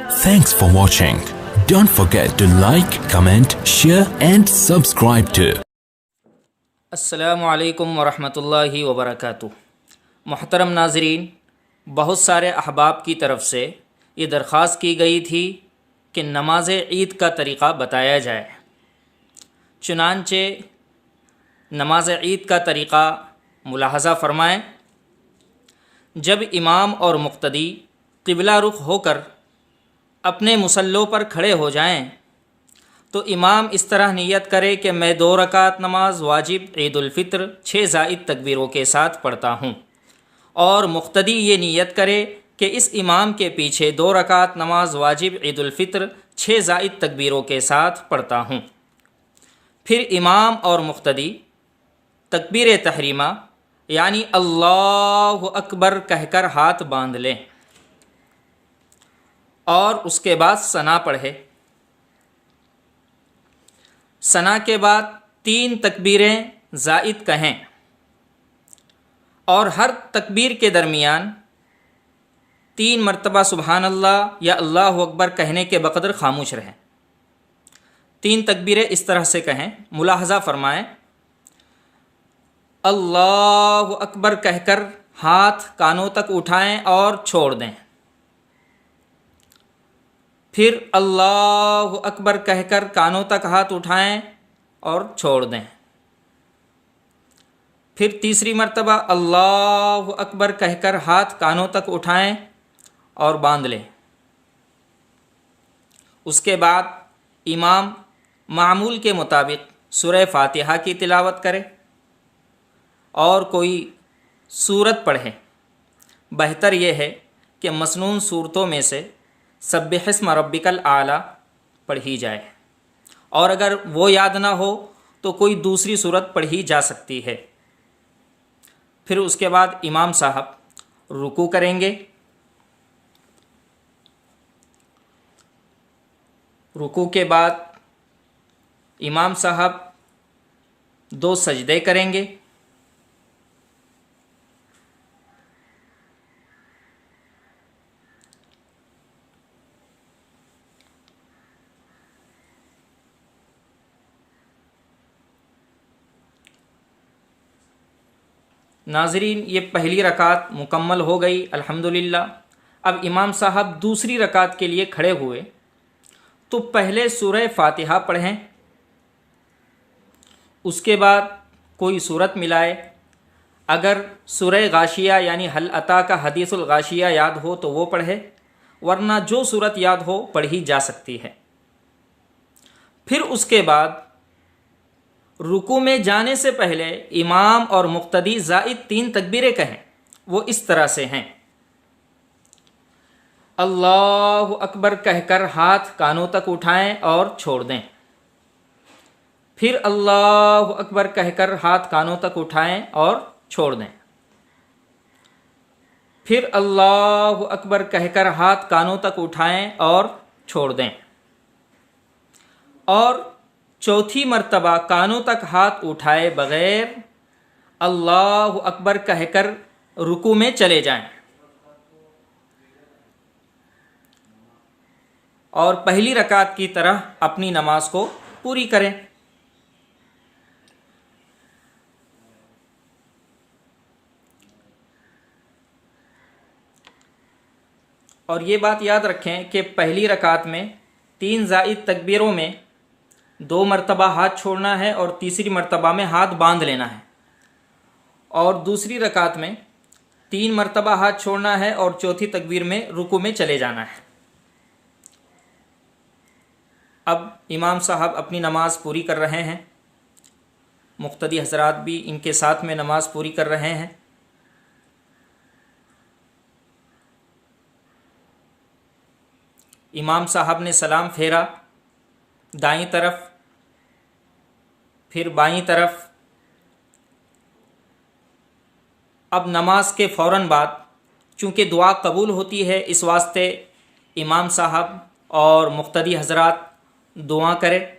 Thanks for watching. Don't forget to like, comment, share and subscribe to. अस्सलामु अलैकुम वरहमतुल्लाहि वबरकातुह। मोहतरम नाज़रीन, बहुत सारे अहबाब की तरफ से ये दरख्वास्त की गई थी कि नमाज ईद का तरीक़ा बताया जाए। चुनांचे नमाज ईद का तरीक़ा मुलाहज़ा फ़रमाएँ। जब इमाम और मुक़्तदी क़िबला रुख होकर अपने मुसल्लों पर खड़े हो जाएं, तो इमाम इस तरह नियत करे कि मैं 2 रकात नमाज वाजिब ईद उल फ़ित्र 6 ज़ाइद तकबीरों के साथ पढ़ता हूँ, और मुक़्तदी ये नियत करे कि इस इमाम के पीछे 2 रकात नमाज वाजिब ईद उल फ़ित्र 6 ज़ाइद तकबीरों के साथ पढ़ता हूँ। फिर इमाम और मुक़्तदी तकबीर तहरीमा यानी अल्लाहु अकबर कहकर हाथ बांध लें और उसके बाद सना पढ़े। सना के बाद 3 तकबीरें ज़ाइद कहें और हर तकबीर के दरमियान 3 मरतबा सुबहान अल्लाह या अल्लाहु अकबर कहने के बक़दर खामोश रहें। 3 तकबीरें इस तरह से कहें, मुलाहज़ा फ़रमाएँ। अल्लाहु अकबर कहकर हाथ कानों तक उठाएं और छोड़ दें। फिर अल्लाहु अकबर कहकर कानों तक हाथ उठाएं और छोड़ दें। फिर तीसरी मर्तबा अल्लाहु अकबर कहकर हाथ कानों तक उठाएं और बांध लें। उसके बाद इमाम मामूल के मुताबिक सूरह फातिहा की तिलावत करे और कोई सूरत पढ़े। बेहतर यह है कि मसनून सूरतों में से सब्बिहिस्म रब्बिकल आला पढ़ी जाए, और अगर वो याद ना हो तो कोई दूसरी सूरत पढ़ी जा सकती है। फिर उसके बाद इमाम साहब रुकू करेंगे। रुकू के बाद इमाम साहब 2 सजदे करेंगे। नाज़रीन, ये पहली रकात मुकम्मल हो गई अल्हम्दुलिल्लाह। अब इमाम साहब दूसरी रकात के लिए खड़े हुए तो पहले सूरह फातिहा पढ़ें, उसके बाद कोई सूरत मिलाए। अगर सूरह गाशिया यानी हल अता का हदीसुल गाशिया याद हो तो वो पढ़े, वरना जो सूरत याद हो पढ़ी जा सकती है। फिर उसके बाद रुकू में जाने से पहले इमाम और मुक़्तदी ज़ाइद 3 तकबीरें कहें। वो इस तरह से हैं। अल्लाहु अकबर कहकर हाथ कानों तक उठाएं और छोड़ दें। फिर अल्लाहु अकबर कहकर हाथ कानों तक उठाएं और छोड़ दें। फिर अल्लाहु अकबर कहकर हाथ कानों तक उठाएं और छोड़ दें, और चौथी मर्तबा कानों तक हाथ उठाए बग़ैर अल्लाहु अकबर कहकर रुकू में चले जाएं और पहली रकात की तरह अपनी नमाज को पूरी करें। और ये बात याद रखें कि पहली रकात में 3 ज़ाइद तकबीरों में 2 मरतबा हाथ छोड़ना है और तीसरी मरतबा में हाथ बांध लेना है, और दूसरी रकात में 3 मरतबा हाथ छोड़ना है और चौथी तकबीर में रुकू में चले जाना है। अब इमाम साहब अपनी नमाज पूरी कर रहे हैं, मुक़्तदी हज़रात भी इनके साथ में नमाज पूरी कर रहे हैं। इमाम साहब ने सलाम फेरा दाईं तरफ, फिर बाईं तरफ। अब नमाज के फ़ौरन बाद चूँकि दुआ कबूल होती है, इस वास्ते इमाम साहब और मुक़्तदी हज़रात दुआ करें।